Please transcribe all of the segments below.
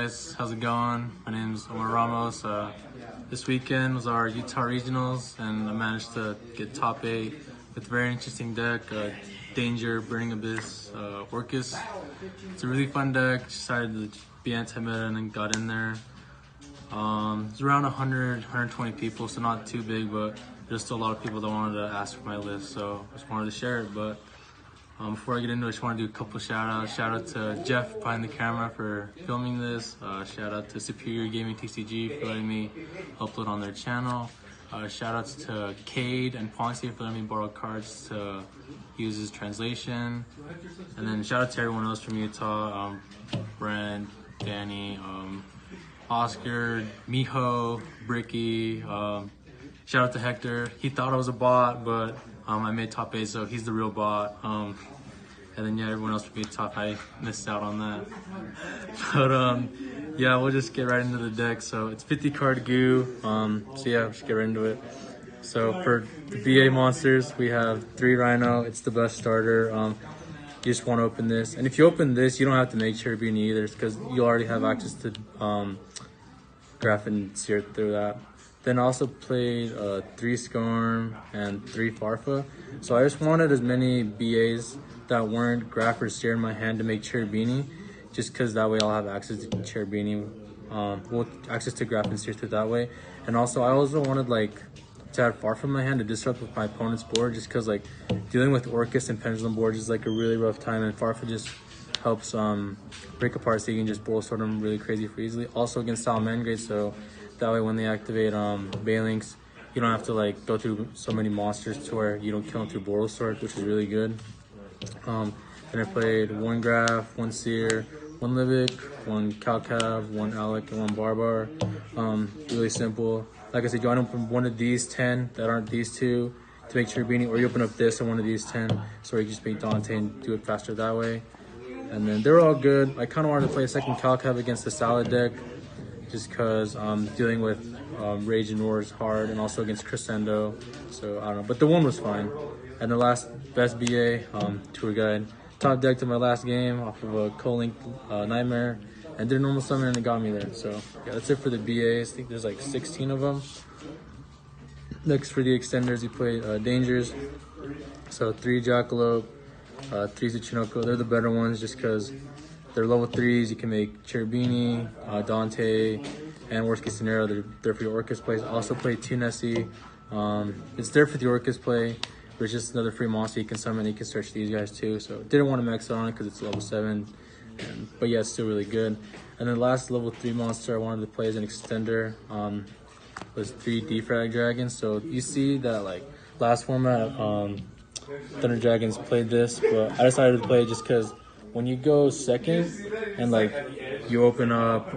guys, how's it going? My name is Omar Ramos. This weekend was our Utah Regionals and I managed to get top 8 with a very interesting deck, Danger, Burning Abyss, Orcust. It's a really fun deck, decided to be anti-meta and then got in there. It was around 100, 120 people, so not too big, but there's still a lot of people that wanted to ask for my list, so I just wanted to share it. But before I get into it, I just want to do a couple shout outs. Shout out to Jeff behind the camera for filming this. Shout out to SuperiorGaming TCG for letting me upload on their channel. Shout outs to Cade and Ponce for letting me borrow cards to use as translation. And then shout out to everyone else from Utah, Brent, Danny, Oscar, Miho, Bricky. Shout out to Hector. He thought I was a bot, but I made top 8, so he's the real bot. And then yeah, everyone else would be top. I missed out on that. But yeah, we'll just get right into the deck. So it's 50 card goo. So yeah, let's get right into it. So for the BA monsters, we have 3 Rhino. It's the best starter. You just want to open this, and if you open this, you don't have to make Cherubini either, because you already have access to Graph and Sear through that. Then I also played 3 Skarm and 3 Farfa. So I just wanted as many BAs that weren't Graph or Sear in my hand to make Cherubini, just because that way I'll have access to Cherubini, access to Graph and Sear through that way. And also I also wanted to have Farfa in my hand to disrupt with my opponent's board, just because dealing with Orcust and Pendulum boards is a really rough time, and Farfa just helps break apart so you can just Bowl Sword them really crazy for easily. Also against Salamangreat, so that way when they activate Balinks, you don't have to go through so many monsters to where you don't kill them through Bowl Sword, which is really good. Then I played 1 Graph, 1 Sear, 1 Livic, 1 Calcav, 1 Alec, and 1 Barbar. Really simple. Like I said, you want to open one of these 10 that aren't these 2 to make Cherubini, or you open up this and one of these 10, so you just make Dante and do it faster that way. And then they're all good. I kind of wanted to play a second Calcav against the Salad deck, just because dealing with Rage and Roar is hard, and also against Crescendo, so I don't know. But the one was fine. And the last best BA, Tour Guide. Top deck to my last game off of a Co-Link Nightmare, and did a normal summon and it got me there. So yeah, that's it for the BAs. I think there's 16 of them. Next for the extenders, you play Dangers. So 3 Jackalope, 3 Zuchinoko. They're the better ones just because they're level 3s. You can make Cherubini, Dante, and worst case scenario, they're there for your Orcust plays. Also play 2 Nessie. It's there for the Orcust play, but it's just another free monster you can summon. You can search these guys too. So didn't want to max out on it because it's level 7. But yeah, it's still really good. And then last level 3 monster I wanted to play as an extender was 3 Defrag Dragons. So you see that last format, Thunder Dragons played this, but I decided to play it just because when you go second and you open up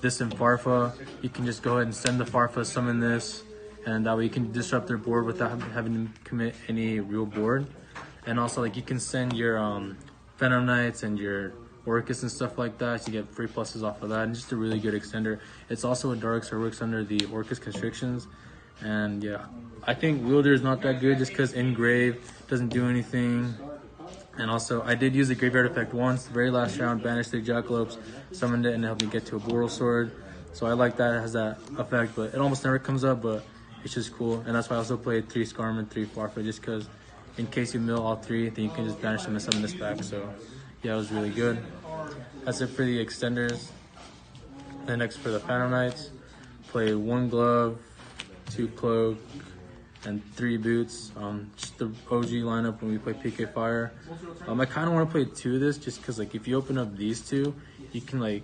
this in Farfa, you can just go ahead and send the Farfa, summon this, and that way you can disrupt their board without having to commit any real board. And also you can send your Phantom Knights and your Orcust and stuff like that, so you get free pluses off of that, and just a really good extender. It's also a dark, so it works under the Orcust constrictions. And yeah, I think Wielder is not that good just because Engrave doesn't do anything. And also, I did use the Graveyard effect once, the very last round, banished 3 Jackalopes, summoned it, and it helped me get to a Boral Sword. So I like that, it has that effect, but it almost never comes up, but it's just cool. And that's why I also played 3 Skarm and 3 Farfa, just because in case you mill all 3, then you can just banish them and summon this back. So yeah, it was really good. That's it for the extenders. Then next for the Phantom Knights, play 1 Glove, 2 Cloak, and 3 Boots. Just the OG lineup when we play PK Fire. I kind of want to play 2 of this just because if you open up these 2, you can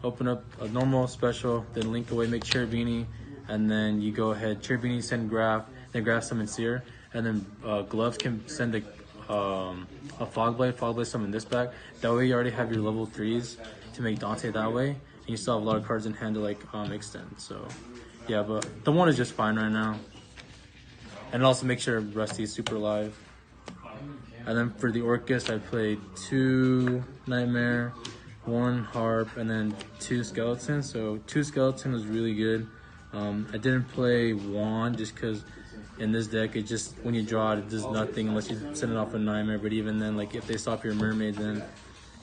open up a normal special, then link away, make Cherubini, and then you go ahead, Cherubini, send Graph, then Graph summon Sear, and then Gloves can send a Fogblade summon this back. That way you already have your level 3s to make Dante that way, and you still have a lot of cards in hand to extend. So yeah, but the one is just fine right now. And also make sure Rusty is super alive. And then for the Orcust, I played 2 Nightmare, 1 Harp, and then 2 Skeleton. So 2 Skeleton was really good. I didn't play Wand just because in this deck, it just, when you draw it, it does nothing unless you send it off a Nightmare. But even then, if they stop your Mermaid, then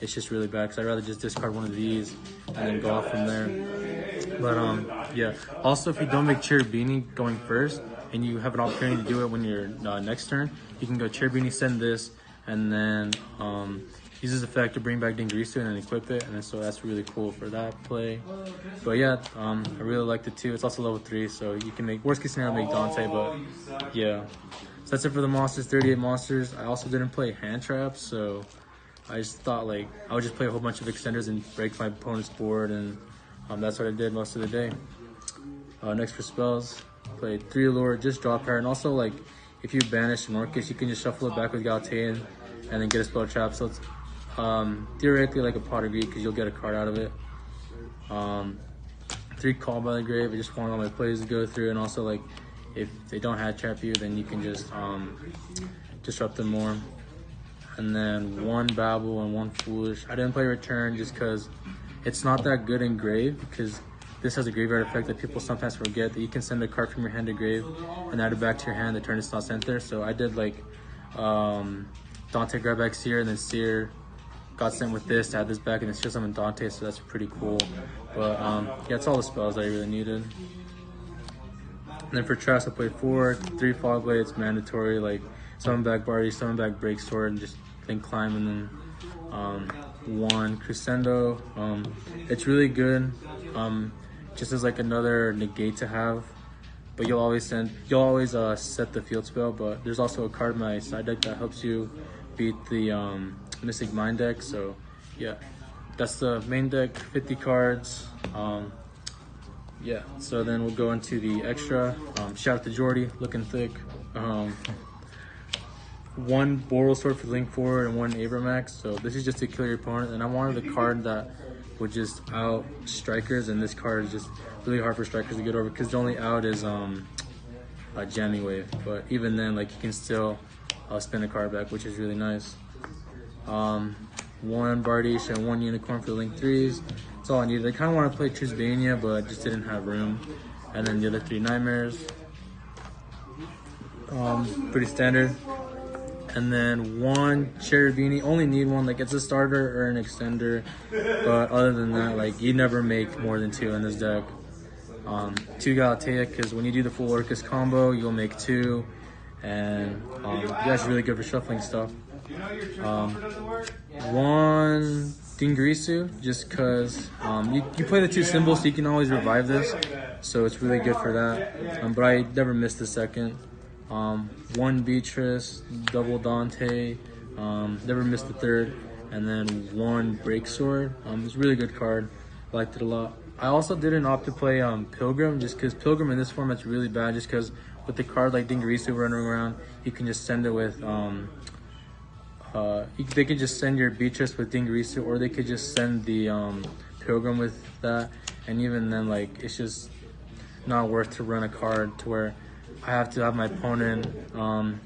it's just really bad because I'd rather just discard one of these and then go off from there. But yeah. Also, if you don't make Cherubini going first and you have an opportunity to do it when you're next turn, you can go Cherubini, send this, and then use this effect to bring back Dingrisu and then equip it, and then, so that's really cool for that play. But yeah, I really liked it too. It's also level 3, so you can make, worst case scenario, make Dante, but yeah. So that's it for the monsters, 38 monsters. I also didn't play hand traps, so I just thought like I would just play a whole bunch of extenders and break my opponent's board, and that's what I did most of the day. Next for spells, played 3 Allure, just draw power, and also like if you banish an Orcust, you can just shuffle it back with Galataean and then get a spell trap. So it's theoretically like a Pot of Greed because you'll get a card out of it. 3 Call by the Grave. I just want all my plays to go through, and also like if they don't hat trap you, then you can just disrupt them more. And then 1 Babble and 1 Foolish. I didn't play Return just because it's not that good in Grave, because this has a graveyard effect that people sometimes forget, that you can send a card from your hand to grave and add it back to your hand the turn it's not sent there. So I did like Dante grab back Seer, and then Seer got sent with this to add this back, and it's just summon Dante, so that's pretty cool. But yeah, that's all the spells I really needed. And then for traps, I played 4, 3 Fog Blades, mandatory, like summon back Barty, summon back Break Sword, and just then climb, and then 1 Crescendo. It's really good, just as like another negate to have. But you'll always set the field spell. But there's also a card in my side deck that helps you beat the Mystic Mind deck. So yeah, that's the main deck, 50 cards. Yeah, so then we'll go into the extra. Shout out to Jordy, looking thick. 1 Boral Sword for Link Forward and 1 Abramax. So this is just to kill your opponent, and I wanted a card that would just out strikers, and this card is just really hard for strikers to get over because the only out is a Jamming Wave. But even then, like, you can still spin the card back, which is really nice. 1 Bardiche and 1 Unicorn for Link 3s. That's all I needed. I kind of want to play Trisbania, but just didn't have room. And then the other 3 Nightmares. Pretty standard. And then 1 Cherubini. Only need 1, like it's a starter or an extender. But other than that, like you never make more than 2 in this deck. 2 Galatea, because when you do the full Orcust combo, you'll make 2. And that's really good for shuffling stuff. 1 Dingrisu, just because you play the 2 symbols, so you can always revive this. So it's really good for that. But I never missed the second. 1 Beatrice, double Dante, never missed the third, and then 1 Break Sword. It's a really good card, liked it a lot. I also didn't opt to play Pilgrim, just because Pilgrim in this format's really bad, just because with the card like Dingrisu running around, you can just send it with, they could just send your Beatrice with Dingrisu, or they could just send the Pilgrim with that, and even then, like, it's just not worth to run a card to where I have to have my opponent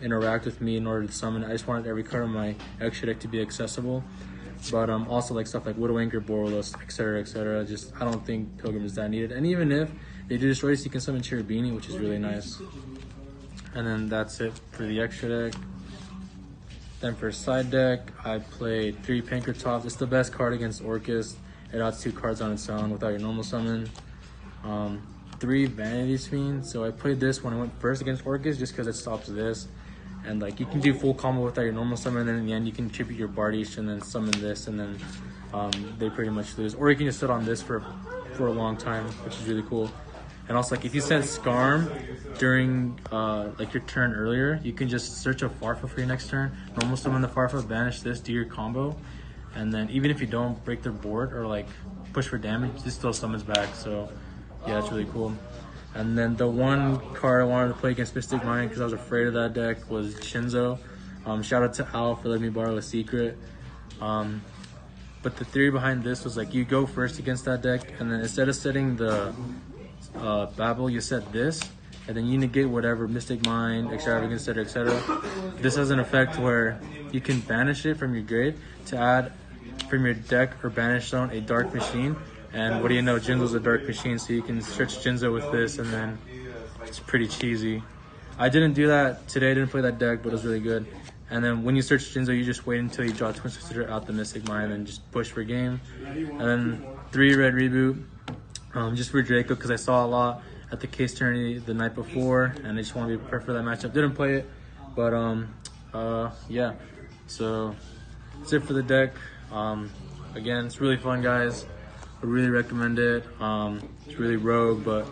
interact with me in order to summon. I just wanted every card in my extra deck to be accessible. But also like stuff like Widowmaker, Boros, etc. Just I don't think Pilgrim is that needed. And even if they do destroy this, you can summon Cherubini, which is really nice. And then that's it for the extra deck. Then for side deck, I played 3 Pankratops. It's the best card against Orcust. It adds 2 cards on its own without your normal summon. 3 Vanity Fiends. So I played this when I went first against Orcust just because it stops this. And like you can do full combo without your normal summon, and then in the end you can tribute your Bardiche and then summon this, and then they pretty much lose. Or you can just sit on this for a long time, which is really cool. And also, like if you send Skarm during like your turn earlier, you can just search a Farfa for your next turn, normal summon the Farfa, banish this, do your combo, and then even if you don't break their board or like push for damage, this still summons back. So yeah, it's really cool. And then the 1 card I wanted to play against Mystic Mind because I was afraid of that deck was Shinzo. Shout out to Al for letting me borrow a secret. But the theory behind this was like you go first against that deck, and then instead of setting the Babel, you set this, and then you negate whatever Mystic Mind, Extravagance, etc. This has an effect where you can banish it from your grave to add from your deck or banish zone a Dark Machine. And what do you know, Jinzo's a Dark Machine, so you can search Jinzo with this, and then it's pretty cheesy. I didn't do that today, I didn't play that deck, but it was really good. And then when you search Jinzo, you just wait until you draw Twisted Sister out the Mystic Mine and just push for game. And then 3 red reboot, just for Draco, because I saw a lot at the case tourney the night before, and I just want to be prepared for that matchup. Didn't play it, but yeah. So that's it for the deck. Again, it's really fun, guys. I really recommend it. It's really rogue, but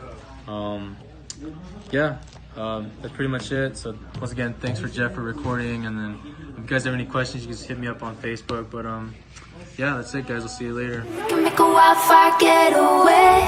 yeah, that's pretty much it. So once again, thanks for Jeff for recording, and then if you guys have any questions, you can just hit me up on Facebook. But yeah, that's it, guys. I'll see you later. Make a wildfire get away.